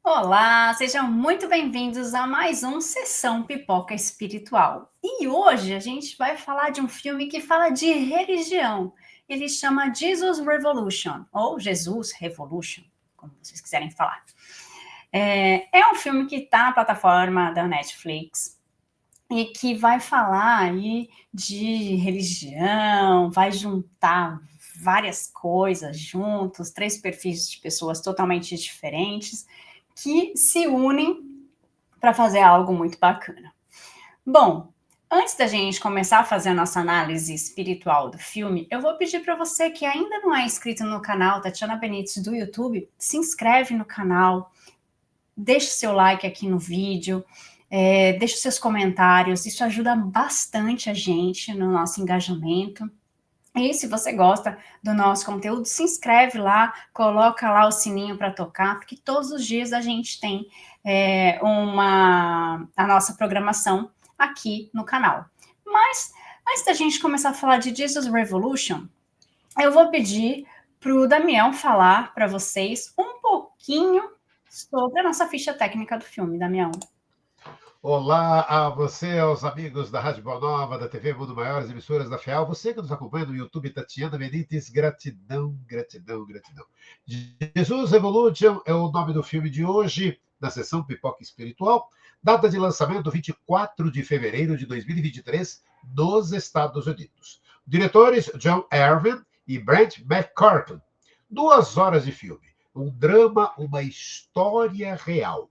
Olá, sejam muito bem-vindos a mais um Sessão Pipoca Espiritual. E hoje a gente vai falar de um filme que fala de religião. Ele chama Jesus Revolution, ou Jesus Revolution, como vocês quiserem falar. É um filme que está na plataforma da Netflix e que vai falar aí de religião, vai juntar várias coisas juntos, três perfis de pessoas totalmente diferentes que se unem para fazer algo muito bacana. Bom, antes da gente começar a fazer a nossa análise espiritual do filme, eu vou pedir para você que ainda não é inscrito no canal Tatiana Benites do YouTube, se inscreve no canal, deixe seu like aqui no vídeo, deixe seus comentários, isso ajuda bastante a gente no nosso engajamento. E se você gosta do nosso conteúdo, se inscreve lá, coloca lá o sininho para tocar, porque todos os dias a gente tem a nossa programação aqui no canal. Mas, antes da gente começar a falar de Jesus Revolution, eu vou pedir para o Damião falar para vocês um pouquinho sobre a nossa ficha técnica do filme, Damião. Olá a você, aos amigos da Rádio Boa Nova, da TV Mundo Maiores, emissoras da FEAL. Você que nos acompanha no YouTube, Tatiana Benites, gratidão, gratidão, gratidão. Jesus Revolution é o nome do filme de hoje, na sessão Pipoca Espiritual. Data de lançamento 24 de fevereiro de 2023, nos Estados Unidos. Diretores John Erwin e Brent McCartan. 2 horas de filme. Um drama, uma história real.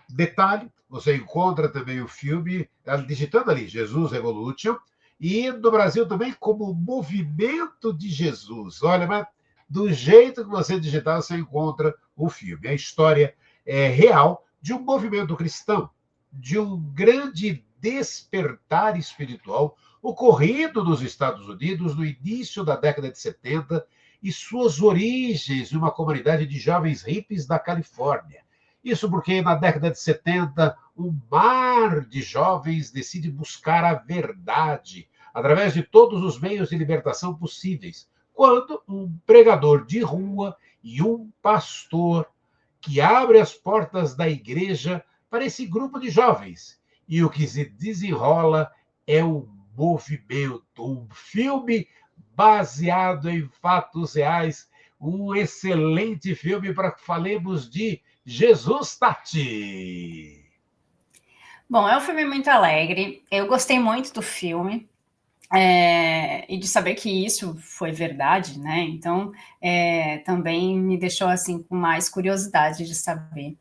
Detalhe, você encontra também o filme, digitando ali, Jesus Revolution, e no Brasil também como Movimento de Jesus. Olha, mas do jeito que você digitar, você encontra o filme. A história é real de um movimento cristão, de um grande despertar espiritual ocorrido nos Estados Unidos no início da década de 70 e suas origens em uma comunidade de jovens hippies da Califórnia. Isso porque na década de 70, um mar de jovens decide buscar a verdade através de todos os meios de libertação possíveis, quando um pregador de rua e um pastor que abre as portas da igreja para esse grupo de jovens. E o que se desenrola é um movimento, um filme baseado em fatos reais, um excelente filme para que falemos de Jesus, Tati. Bom, é um filme muito alegre, eu gostei muito do filme. E de saber que isso foi verdade, né? Então, também me deixou assim com mais curiosidade de saber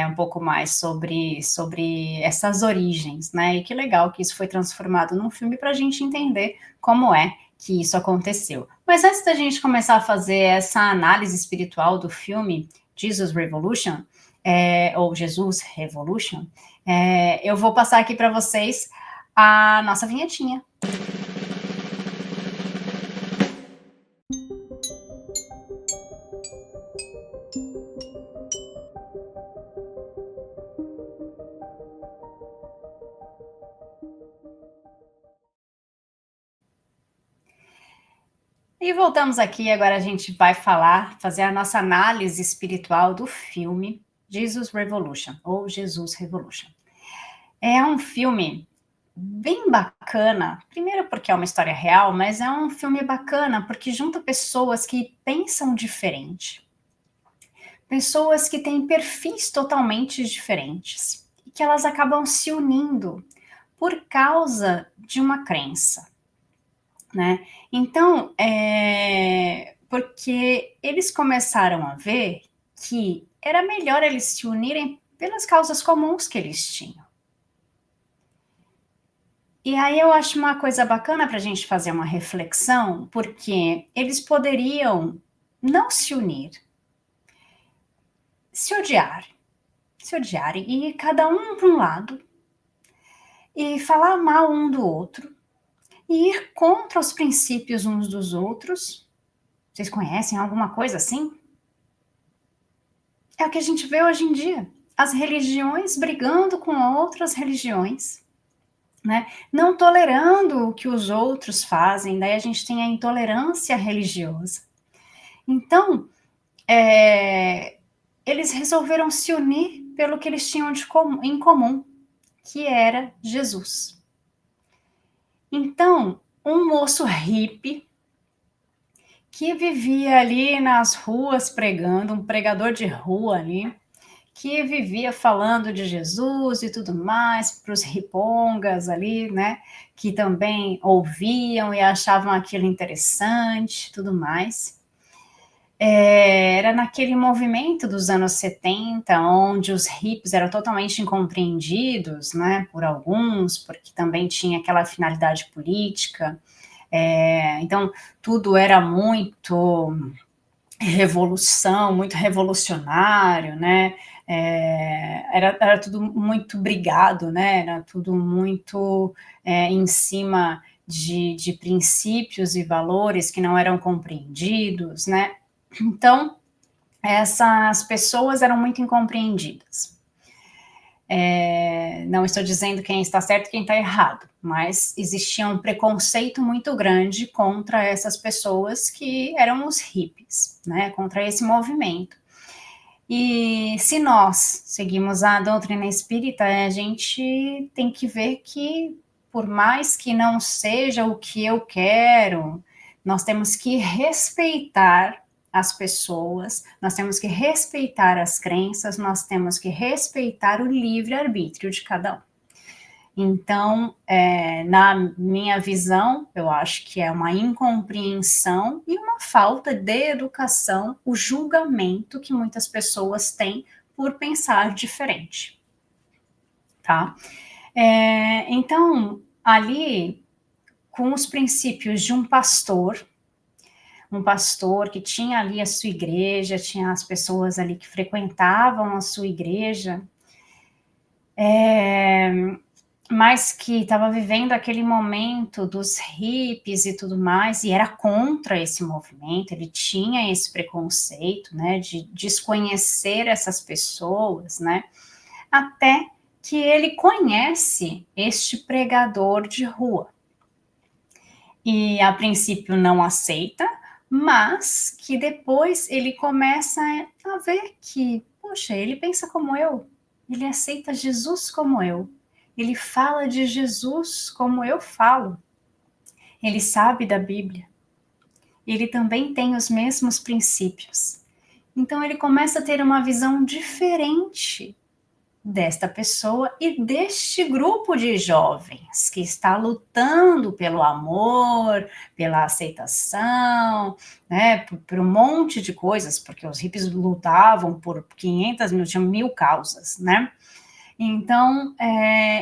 um pouco mais sobre essas origens, né? E que legal que isso foi transformado num filme para a gente entender como é que isso aconteceu. Mas antes da gente começar a fazer essa análise espiritual do filme Jesus Revolution, ou Jesus Revolution, eu vou passar aqui para vocês a nossa vinhetinha. E voltamos aqui, agora a gente vai fazer a nossa análise espiritual do filme Jesus Revolution, ou Jesus Revolution. É um filme bem bacana, primeiro porque é uma história real, mas é um filme bacana porque junta pessoas que pensam diferente, pessoas que têm perfis totalmente diferentes, e que elas acabam se unindo por causa de uma crença. Né? Então, porque eles começaram a ver que era melhor eles se unirem pelas causas comuns que eles tinham. E aí eu acho uma coisa bacana para a gente fazer uma reflexão, porque eles poderiam não se unir, se odiarem e ir cada um para um lado e falar mal um do outro e ir contra os princípios uns dos outros. Vocês conhecem alguma coisa assim? É o que a gente vê hoje em dia. As religiões brigando com outras religiões, né? Não tolerando o que os outros fazem, daí a gente tem a intolerância religiosa. Então, eles resolveram se unir pelo que eles tinham em comum, que era Jesus. Então, um moço hippie que vivia ali nas ruas pregando, um pregador de rua ali, que vivia falando de Jesus e tudo mais para os ripongas ali, né, que também ouviam e achavam aquilo interessante, tudo mais. Era naquele movimento dos anos 70, onde os hippies eram totalmente incompreendidos, né, por alguns, porque também tinha aquela finalidade política. Então, tudo era muito revolução, muito revolucionário, né? Era tudo muito brigado, né? Era tudo muito em cima de princípios e valores que não eram compreendidos, né? Então, essas pessoas eram muito incompreendidas. Não estou dizendo quem está certo e quem está errado, mas existia um preconceito muito grande contra essas pessoas que eram os hippies, né, contra esse movimento. E se nós seguimos a doutrina espírita, a gente tem que ver que, por mais que não seja o que eu quero, nós temos que respeitar as pessoas, nós temos que respeitar as crenças, nós temos que respeitar o livre-arbítrio de cada um. Então, na minha visão, eu acho que é uma incompreensão e uma falta de educação, o julgamento que muitas pessoas têm por pensar diferente, tá? Então, ali, com os princípios de um pastor que tinha ali a sua igreja, tinha as pessoas ali que frequentavam a sua igreja, mas que estava vivendo aquele momento dos hippies e tudo mais, e era contra esse movimento, ele tinha esse preconceito, né, de desconhecer essas pessoas, né, até que ele conhece este pregador de rua. E a princípio não aceita, mas que depois ele começa a ver que, poxa, ele pensa como eu, ele aceita Jesus como eu, ele fala de Jesus como eu falo, ele sabe da Bíblia, ele também tem os mesmos princípios. Então ele começa a ter uma visão diferente desta pessoa e deste grupo de jovens que está lutando pelo amor, pela aceitação, né, por um monte de coisas, porque os hippies lutavam por 500 mil, tinham 1000 causas, né? Então,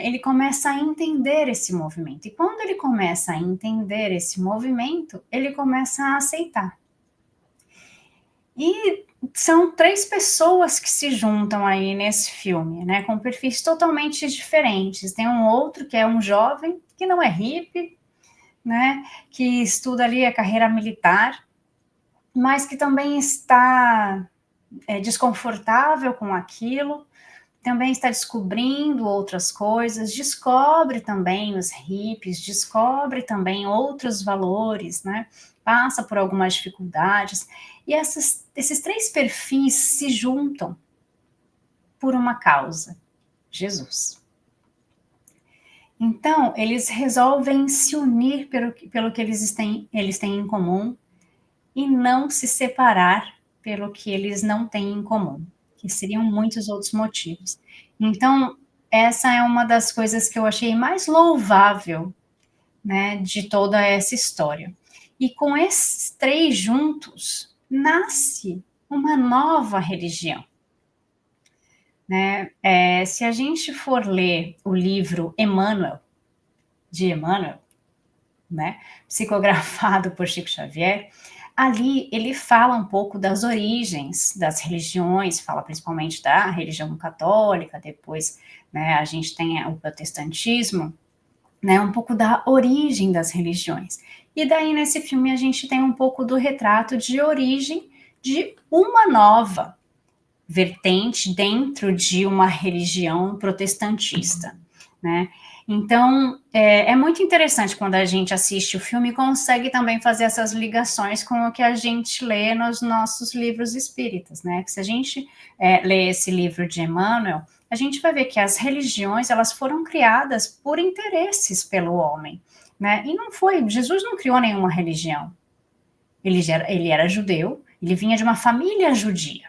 ele começa a entender esse movimento. E quando ele começa a entender esse movimento, ele começa a aceitar. E são 3 pessoas que se juntam aí nesse filme, né, com perfis totalmente diferentes. Tem um outro que é um jovem, que não é hippie, né, que estuda ali a carreira militar, mas que também está desconfortável com aquilo, também está descobrindo outras coisas, descobre também os hippies, descobre também outros valores, né? Passa por algumas dificuldades, e esses 3 perfis se juntam por uma causa: Jesus. Então, eles resolvem se unir pelo que eles têm em comum e não se separar pelo que eles não têm em comum, que seriam muitos outros motivos. Então, essa é uma das coisas que eu achei mais louvável, né, de toda essa história. E com esses 3 juntos, nasce uma nova religião, né? Se a gente for ler o livro Emmanuel, de Emmanuel, né, psicografado por Chico Xavier, ali ele fala um pouco das origens das religiões, fala principalmente da religião católica, depois, né, a gente tem o protestantismo, né, um pouco da origem das religiões. E daí nesse filme a gente tem um pouco do retrato de origem de uma nova vertente dentro de uma religião protestantista, né? Então, é muito interessante quando a gente assiste o filme e consegue também fazer essas ligações com o que a gente lê nos nossos livros espíritas, né? Que se a gente lê esse livro de Emmanuel, a gente vai ver que as religiões, elas foram criadas por interesses pelo homem, né? E não foi, Jesus não criou nenhuma religião. Ele era judeu, ele vinha de uma família judia,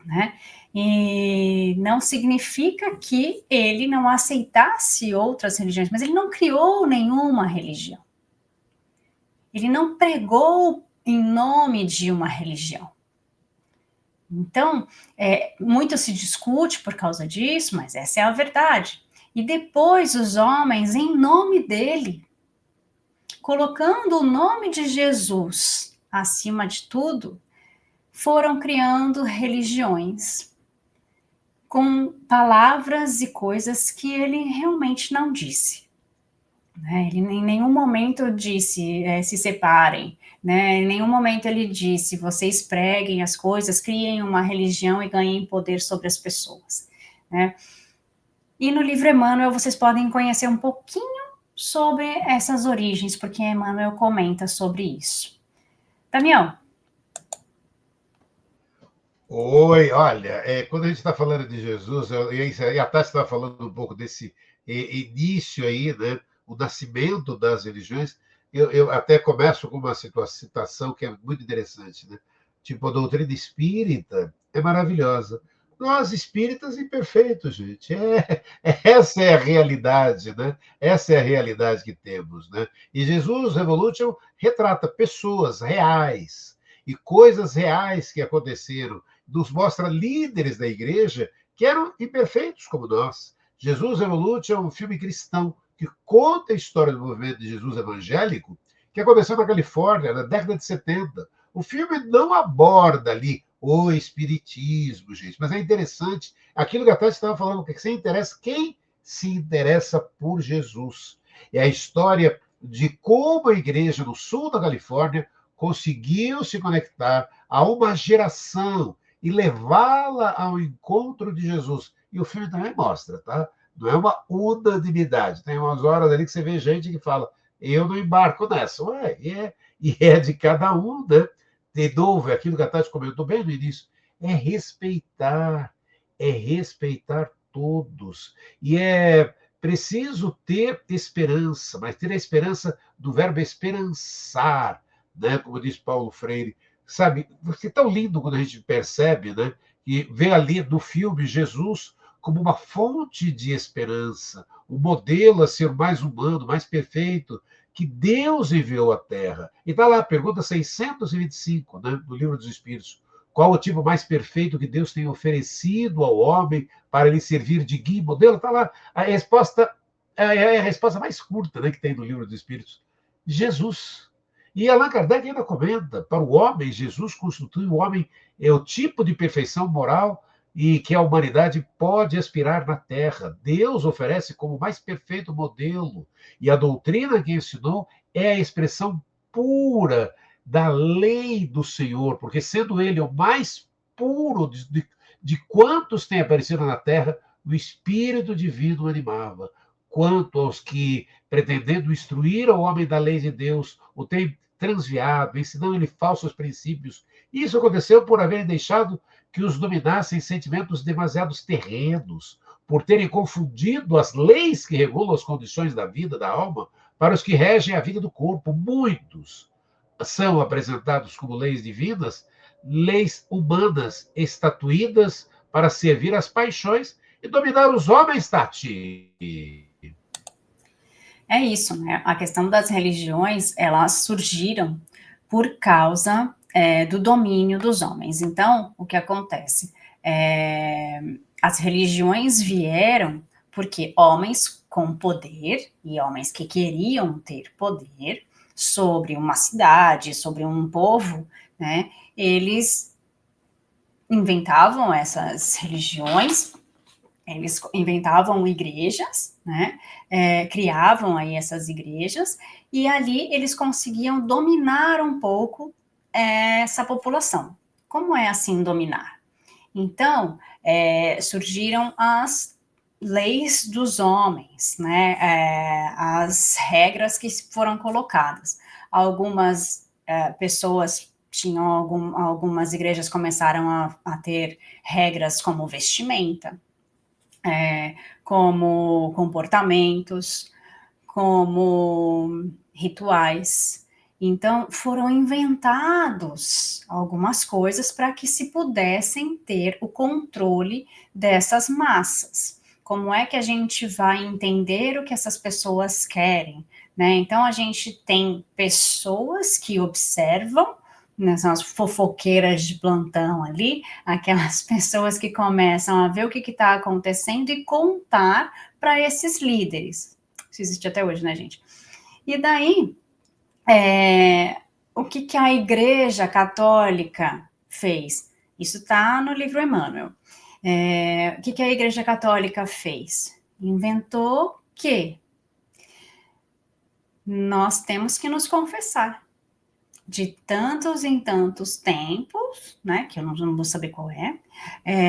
né? E não significa que ele não aceitasse outras religiões, mas ele não criou nenhuma religião. Ele não pregou em nome de uma religião. Então, muito se discute por causa disso, mas essa é a verdade. E depois os homens, em nome dele, colocando o nome de Jesus acima de tudo, foram criando religiões com palavras e coisas que ele realmente não disse. Né? Ele em nenhum momento disse se separem, né? Em nenhum momento ele disse vocês preguem as coisas, criem uma religião e ganhem poder sobre as pessoas. Né? E no livro Emmanuel vocês podem conhecer um pouquinho sobre essas origens, porque Emmanuel comenta sobre isso. Damião. Oi, olha, quando a gente está falando de Jesus, e a Tati estava falando um pouco desse início aí, né, o nascimento das religiões, eu até começo com uma citação que é muito interessante, né? Tipo, a doutrina espírita é maravilhosa. Nós, espíritas, imperfeitos, gente. Essa é a realidade, né? Essa é a realidade que temos, né? E Jesus Revolution retrata pessoas reais e coisas reais que aconteceram, nos mostra líderes da igreja que eram imperfeitos como nós. Jesus Revolution é um filme cristão que conta a história do movimento de Jesus evangélico que aconteceu na Califórnia na década de 70. O filme não aborda ali o espiritismo, gente, mas é interessante aquilo que a Tati estava falando, que se interessa, quem se interessa por Jesus. É a história de como a igreja no sul da Califórnia conseguiu se conectar a uma geração e levá-la ao encontro de Jesus. E o filme também mostra, tá? Não é uma unanimidade. Tem umas horas ali que você vê gente que fala, eu não embarco nessa. Ué, e é de cada um, né? De novo, é aquilo que a Tati comentou bem no início, é respeitar todos. E é preciso ter esperança, mas ter a esperança do verbo esperançar, né? Como diz Paulo Freire. Sabe, é tão lindo quando a gente percebe, né? E vê ali no filme Jesus como uma fonte de esperança, um modelo a ser mais humano, mais perfeito, que Deus enviou à Terra. E está lá, pergunta 625, né, do Livro dos Espíritos. Qual o tipo mais perfeito que Deus tem oferecido ao homem para lhe servir de guia e modelo? Está lá. A resposta é a resposta mais curta, né, que tem no Livro dos Espíritos. Jesus. E Allan Kardec ainda comenta, para o homem, Jesus constitui o homem, é o tipo de perfeição moral e que a humanidade pode aspirar na Terra. Deus oferece como mais perfeito modelo, e a doutrina que ensinou é a expressão pura da lei do Senhor, porque sendo ele o mais puro de quantos têm aparecido na Terra, o Espírito Divino animava. Quanto aos que, pretendendo instruir o homem da lei de Deus, o têm transviado, ensinando-lhe falsos princípios. Isso aconteceu por haverem deixado que os dominassem sentimentos demasiados terrenos, por terem confundido as leis que regulam as condições da vida, da alma, para os que regem a vida do corpo. Muitos são apresentados como leis divinas, leis humanas estatuídas para servir às paixões e dominar os homens, Tati. É isso, né? A questão das religiões, elas surgiram por causa do domínio dos homens. Então, o que acontece? As religiões vieram porque homens com poder e homens que queriam ter poder sobre uma cidade, sobre um povo, né? Eles inventavam essas religiões, eles inventavam igrejas, né? Criavam aí essas igrejas e ali eles conseguiam dominar um pouco essa população. Como é assim dominar? Então surgiram as leis dos homens, né? As regras que foram colocadas. Algumas pessoas tinham algumas igrejas começaram a ter regras como vestimenta, como comportamentos, como rituais. Então, foram inventados algumas coisas para que se pudessem ter o controle dessas massas. Como é que a gente vai entender o que essas pessoas querem, né? Então, a gente tem pessoas que observam, né, são as fofoqueiras de plantão ali, aquelas pessoas que começam a ver o que está acontecendo e contar para esses líderes. Isso existe até hoje, né, gente? E daí, o que a Igreja Católica fez? Isso está no livro Emmanuel. O que a Igreja Católica fez? Inventou que nós temos que nos confessar. De tantos em tantos tempos, né, que eu não vou saber qual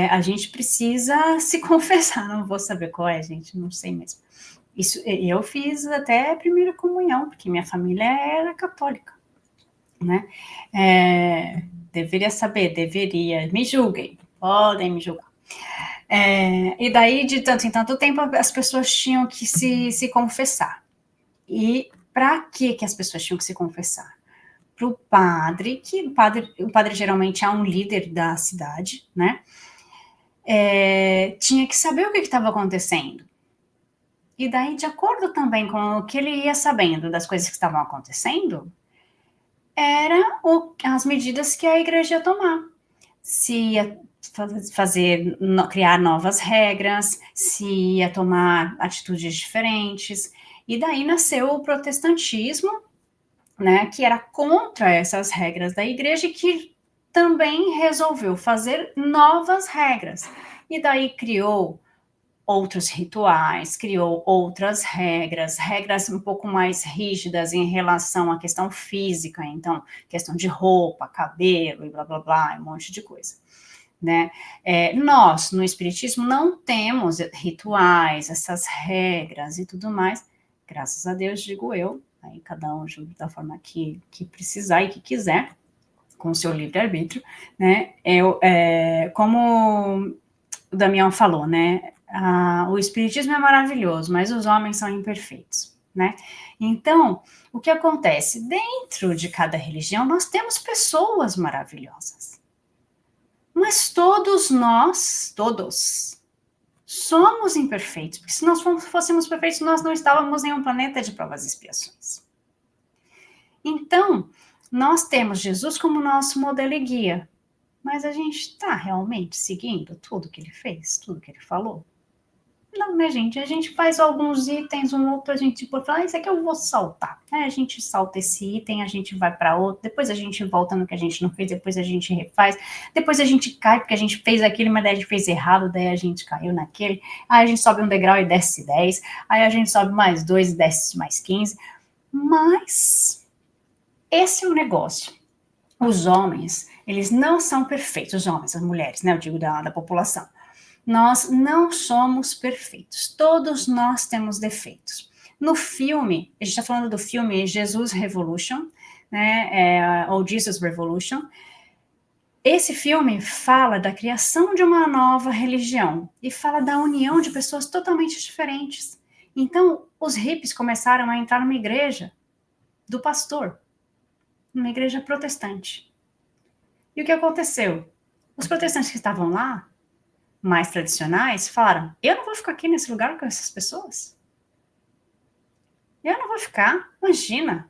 a gente precisa se confessar. Não vou saber qual gente, não sei mesmo. Isso, eu fiz até a primeira comunhão, porque minha família era católica, né? Deveria saber, deveria. Me julguem, podem me julgar. E daí, de tanto em tanto tempo, as pessoas tinham que se confessar. E para que as pessoas tinham que se confessar? Para o padre, o padre geralmente é um líder da cidade, né? Tinha que saber o que estava acontecendo. E daí, de acordo também com o que ele ia sabendo das coisas que estavam acontecendo, as medidas que a igreja ia tomar. Se ia criar novas regras, se ia tomar atitudes diferentes. E daí nasceu o protestantismo, né, que era contra essas regras da igreja e que também resolveu fazer novas regras. E daí criou outros rituais, criou outras regras um pouco mais rígidas em relação à questão física, então, questão de roupa, cabelo e blá, blá, blá, um monte de coisa, né? Nós, no Espiritismo, não temos rituais, essas regras e tudo mais, graças a Deus, digo eu, aí cada um julga da forma que precisar e que quiser, com o seu livre-arbítrio, né? Como o Damião falou, né? O Espiritismo é maravilhoso, mas os homens são imperfeitos, né? Então, o que acontece? Dentro de cada religião, nós temos pessoas maravilhosas. Mas todos nós, somos imperfeitos, porque se nós fôssemos perfeitos, nós não estávamos em um planeta de provas e expiações. Então, nós temos Jesus como nosso modelo e guia, mas a gente está realmente seguindo tudo que ele fez, tudo que ele falou? Não, né, gente? A gente faz alguns itens, um outro, a gente fala, isso aqui eu vou saltar. A gente salta esse item, a gente vai para outro, depois a gente volta no que a gente não fez, depois a gente refaz, depois a gente cai porque a gente fez aquilo, mas daí a gente fez errado, daí a gente caiu naquele, aí a gente sobe um degrau e desce 10, aí a gente sobe mais 2 e desce mais 15, mas esse é o negócio. Os homens, eles não são perfeitos, os homens, as mulheres, né? Eu digo da população. Nós não somos perfeitos. Todos nós temos defeitos. No filme, a gente está falando do filme Jesus Revolution, né? Ou Jesus Revolution. Esse filme fala da criação de uma nova religião e fala da união de pessoas totalmente diferentes. Então, os hippies começaram a entrar numa igreja do pastor, numa igreja protestante. E o que aconteceu? Os protestantes que estavam lá, mais tradicionais, falaram, eu não vou ficar aqui nesse lugar com essas pessoas. Eu não vou ficar, imagina,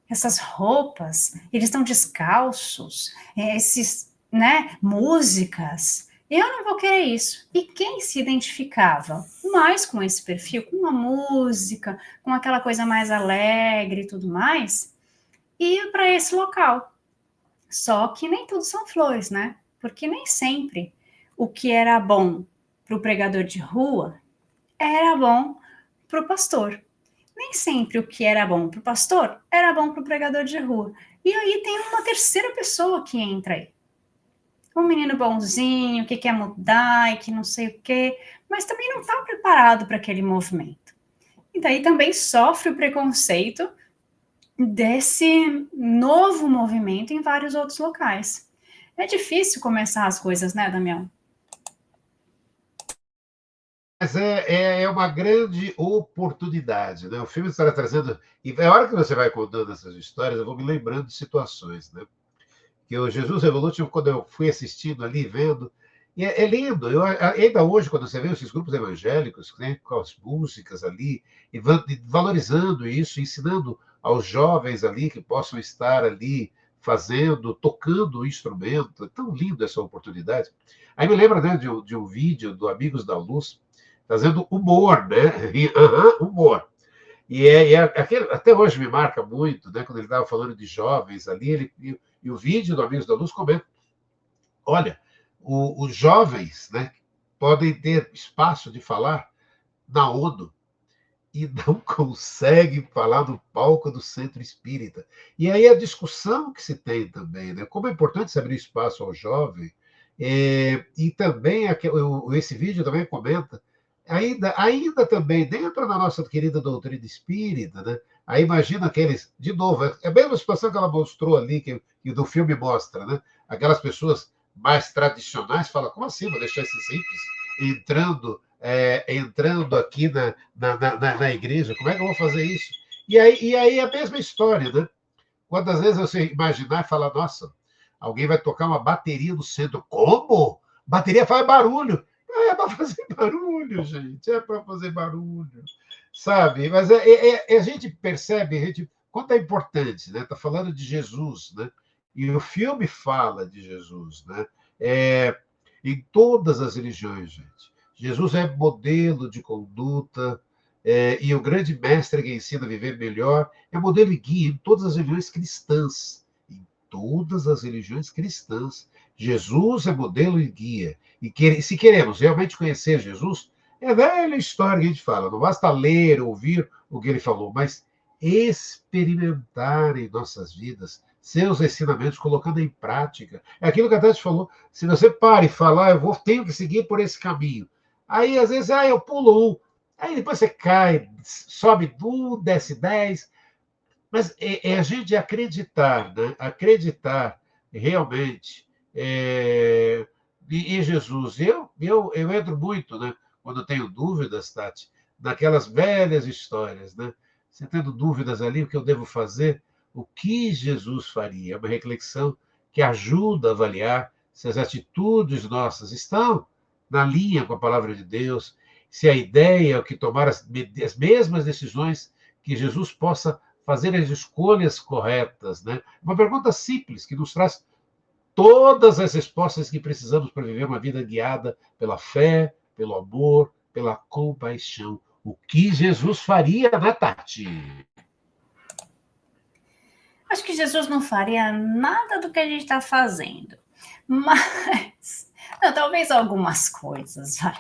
essas roupas, eles estão descalços, esses, né, músicas, eu não vou querer isso. E quem se identificava mais com esse perfil, com a música, com aquela coisa mais alegre e tudo mais, ia para esse local. Só que nem tudo são flores, né? Porque nem sempre o que era bom para o pregador de rua era bom para o pastor. Nem sempre o que era bom para o pastor era bom para o pregador de rua. E aí tem uma terceira pessoa que entra aí. um menino bonzinho, que quer mudar e que não sei o quê, mas também não está preparado para aquele movimento. E daí também sofre o preconceito desse novo movimento em vários outros locais. É difícil começar as coisas, né, Damião? Mas é uma grande oportunidade, né? O filme está trazendo. E a hora que você vai contando essas histórias, eu vou me lembrando de situações, né? Que o Jesus Revolution, quando eu fui assistindo ali, vendo, e é lindo. Ainda hoje, quando você vê esses grupos evangélicos, né, com as músicas ali, e valorizando isso, ensinando aos jovens ali que possam estar ali fazendo, tocando o instrumento, é tão lindo essa oportunidade. Aí me lembra, né, de um vídeo do Amigos da Luz, fazendo humor, né? Humor. Até hoje me marca muito, né? Quando ele estava falando de jovens ali, e o vídeo do Amigos da Luz comenta: olha, os jovens, né, podem ter espaço de falar na ONU e não conseguem falar no palco do Centro Espírita. E aí a discussão que se tem também, né? Como é importante se abrir espaço ao jovem, e também esse vídeo também comenta, ainda também, dentro da nossa querida doutrina espírita, né? Aí imagina aqueles, de novo, é a mesma situação que ela mostrou ali, que do filme mostra, né? Aquelas pessoas mais tradicionais falam: como assim, vou deixar esses hippies entrando aqui na igreja, como é que eu vou fazer isso? E aí a mesma história, né? Quantas vezes você imaginar e falar: nossa, alguém vai tocar uma bateria no centro. Como? Bateria faz barulho. É para fazer barulho, gente. É para fazer barulho. Sabe? Mas a gente percebe quanto é importante, né? Está falando de Jesus, né? E o filme fala de Jesus, né? É, em todas as religiões, gente. Jesus é modelo de conduta, e o grande mestre que ensina a viver melhor é modelo e guia em todas as religiões cristãs. Em todas as religiões cristãs. Jesus é modelo e guia. E se queremos realmente conhecer Jesus, é a velha história que a gente fala. Não basta ler, ouvir o que ele falou, mas experimentar em nossas vidas seus ensinamentos, colocando em prática. É aquilo que a Tati falou. Se você para e falar: tenho que seguir por esse caminho. Aí, às vezes, eu pulo um. Aí depois você cai, sobe um, desce 10. Mas é a gente acreditar, né? Acreditar realmente, em Jesus. Eu entro muito, né? Quando eu tenho dúvidas, Tati, naquelas velhas histórias, né? Você tendo dúvidas ali, o que eu devo fazer, o que Jesus faria? É uma reflexão que ajuda a avaliar se as atitudes nossas estão na linha com a palavra de Deus, se a ideia é que tomar as mesmas decisões, que Jesus possa fazer as escolhas corretas, né? Uma pergunta simples que nos traz todas as respostas que precisamos para viver uma vida guiada pela fé, pelo amor, pela compaixão. O que Jesus faria, né, Tati? Acho que Jesus não faria nada do que a gente está fazendo, mas não, talvez algumas coisas, vai.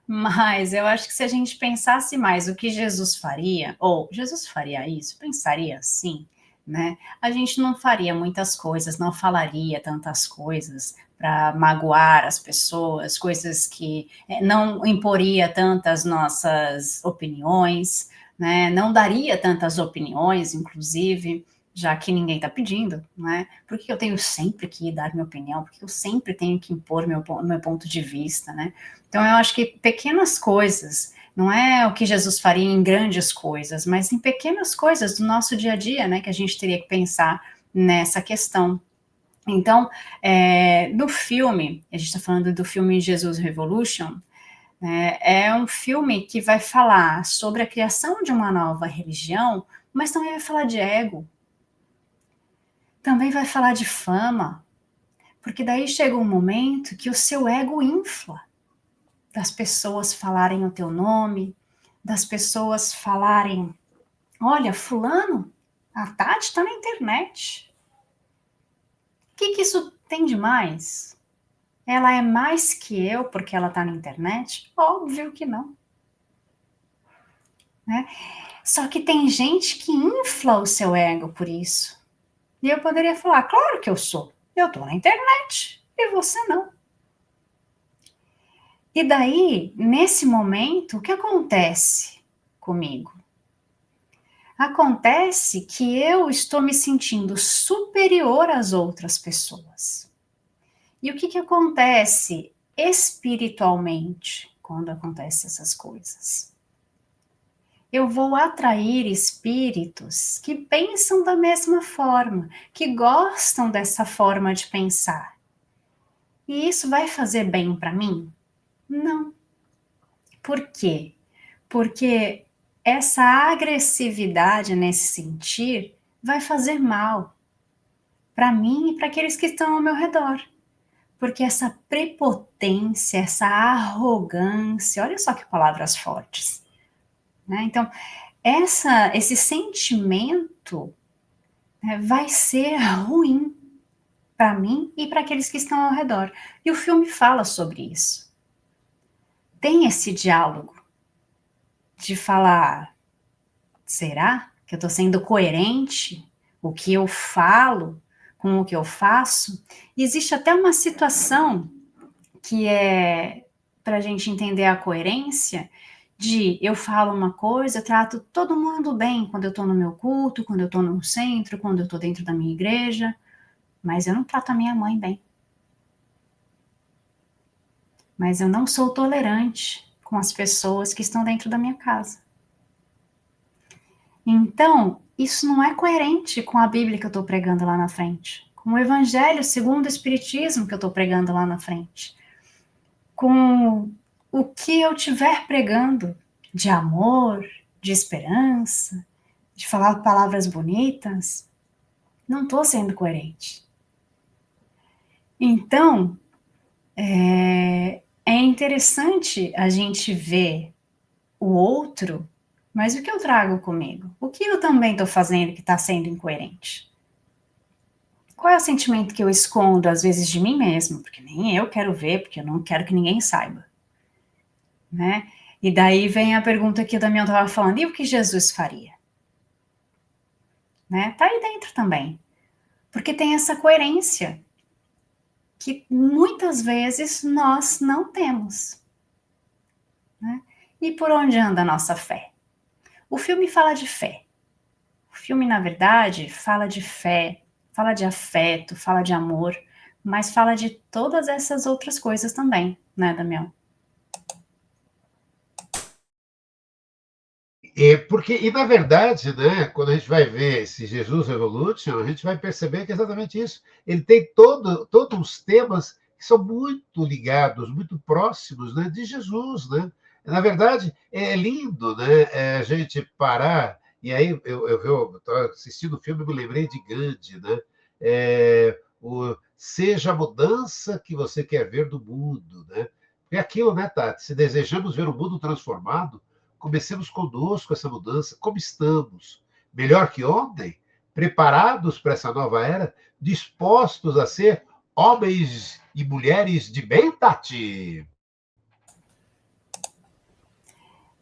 Mas eu acho que se a gente pensasse mais o que Jesus faria, ou Jesus faria isso, pensaria assim, né? A gente não faria muitas coisas, não falaria tantas coisas para magoar as pessoas, coisas que não imporia tantas nossas opiniões, né? Não daria tantas opiniões, inclusive, já que ninguém está pedindo, né? Por que eu tenho sempre que dar minha opinião? Por que eu sempre tenho que impor meu ponto de vista, né? Então, eu acho que pequenas coisas, não é o que Jesus faria em grandes coisas, mas em pequenas coisas do nosso dia a dia, né, que a gente teria que pensar nessa questão. Então, no filme, a gente está falando do filme Jesus Revolution, né, é um filme que vai falar sobre a criação de uma nova religião, mas também vai falar de ego, também vai falar de fama, porque daí chega um momento que o seu ego infla, das pessoas falarem o teu nome, das pessoas falarem: olha, fulano, a Tati está na internet. O que isso tem de mais? Ela é mais que eu porque ela está na internet? Óbvio que não. Né? Só que tem gente que infla o seu ego por isso. E eu poderia falar: claro que eu sou. Eu estou na internet. e você não. E daí, nesse momento, o que acontece comigo? Acontece que eu estou me sentindo superior às outras pessoas. E o que acontece espiritualmente quando acontecem essas coisas? Eu vou atrair espíritos que pensam da mesma forma, que gostam dessa forma de pensar. E isso vai fazer bem para mim? Não. Por quê? Porque essa agressividade nesse sentir vai fazer mal para mim e para aqueles que estão ao meu redor. Porque essa prepotência, essa arrogância, olha só que palavras fortes, né? Então, esse sentimento, né, vai ser ruim para mim e para aqueles que estão ao redor. E o filme fala sobre isso. Tem esse diálogo de falar, será que eu estou sendo coerente? O que eu falo com o que eu faço? E existe até uma situação que é para a gente entender a coerência de eu falo uma coisa, eu trato todo mundo bem quando eu estou no meu culto, quando eu estou no centro, quando eu estou dentro da minha igreja, mas eu não trato a minha mãe bem. Mas eu não sou tolerante com as pessoas que estão dentro da minha casa. Então, isso não é coerente com a Bíblia que eu estou pregando lá na frente, com o Evangelho segundo o Espiritismo que eu estou pregando lá na frente, com o que eu estiver pregando de amor, de esperança, de falar palavras bonitas, não estou sendo coerente. Então, é interessante a gente ver o outro, mas o que eu trago comigo? O que eu também estou fazendo que está sendo incoerente? Qual é o sentimento que eu escondo, às vezes, de mim mesmo? Porque nem eu quero ver, porque eu não quero que ninguém saiba, né? E daí vem a pergunta que o Damião estava falando, e o que Jesus faria? Né? Tá aí dentro também. Porque tem essa coerência que muitas vezes nós não temos. Né? E por onde anda a nossa fé? O filme fala de fé. O filme, na verdade, fala de fé, fala de afeto, fala de amor, mas fala de todas essas outras coisas também, né, Damião? E na verdade, né, quando a gente vai ver esse Jesus Revolution, a gente vai perceber que é exatamente isso. Ele tem todos os temas que são muito ligados, muito próximos, né, de Jesus, né? Na verdade, é lindo, né, a gente parar, e aí eu assistindo o filme, eu me lembrei de Gandhi, né? Seja a mudança que você quer ver do mundo, né? É aquilo, né, Tati? Se desejamos ver o mundo transformado, comecemos conosco essa mudança. Como estamos? Melhor que ontem? Preparados para essa nova era? Dispostos a ser homens e mulheres de bem, Tati?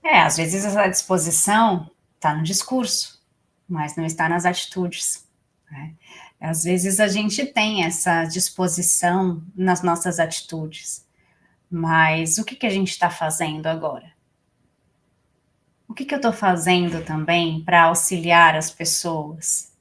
Às vezes essa disposição está no discurso, mas não está nas atitudes. Né? Às vezes a gente tem essa disposição nas nossas atitudes, mas o que a gente está fazendo agora? O que eu estou fazendo também para auxiliar as pessoas?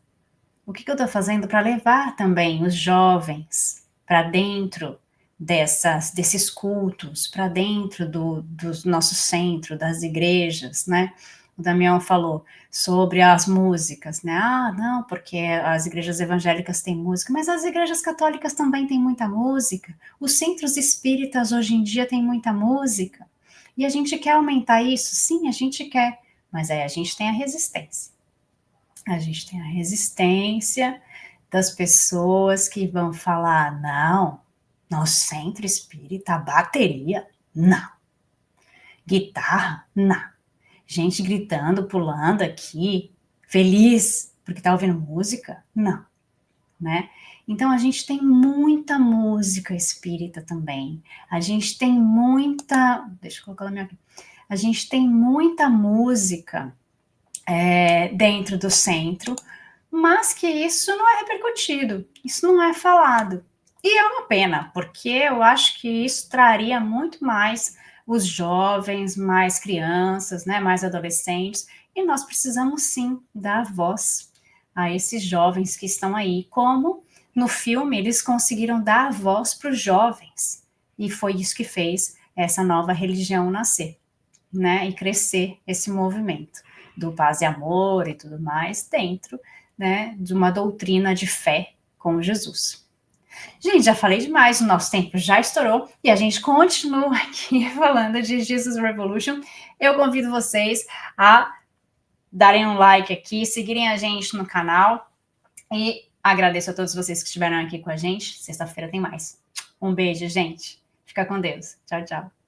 O que eu estou fazendo para levar também os jovens para dentro desses cultos, para dentro do nosso centro, das igrejas, né? O Damião falou sobre as músicas, né? Ah, não, porque as igrejas evangélicas têm música, mas as igrejas católicas também têm muita música. Os centros espíritas hoje em dia têm muita música. E a gente quer aumentar isso? Sim, a gente quer, mas aí a gente tem a resistência. A gente tem a resistência das pessoas que vão falar, não, no centro espírita, bateria, não. Guitarra, não. Gente gritando, pulando aqui, feliz porque tá ouvindo música, não, né? Então a gente tem muita música espírita também. A gente tem muita, deixa eu colocar na minha aqui. A gente tem muita música dentro do centro, mas que isso não é repercutido, isso não é falado. E é uma pena, porque eu acho que isso traria muito mais os jovens, mais crianças, né, mais adolescentes, e nós precisamos sim dar voz a esses jovens que estão aí, como no filme eles conseguiram dar voz para os jovens, e foi isso que fez essa nova religião nascer, né, e crescer esse movimento do paz e amor e tudo mais dentro, né, de uma doutrina de fé com Jesus. Gente, já falei demais, o nosso tempo já estourou e a gente continua aqui falando de Jesus Revolution. Eu convido vocês a darem um like aqui, seguirem a gente no canal e agradeço a todos vocês que estiveram aqui com a gente. Sexta-feira tem mais. Um beijo, gente. Fica com Deus. Tchau, tchau.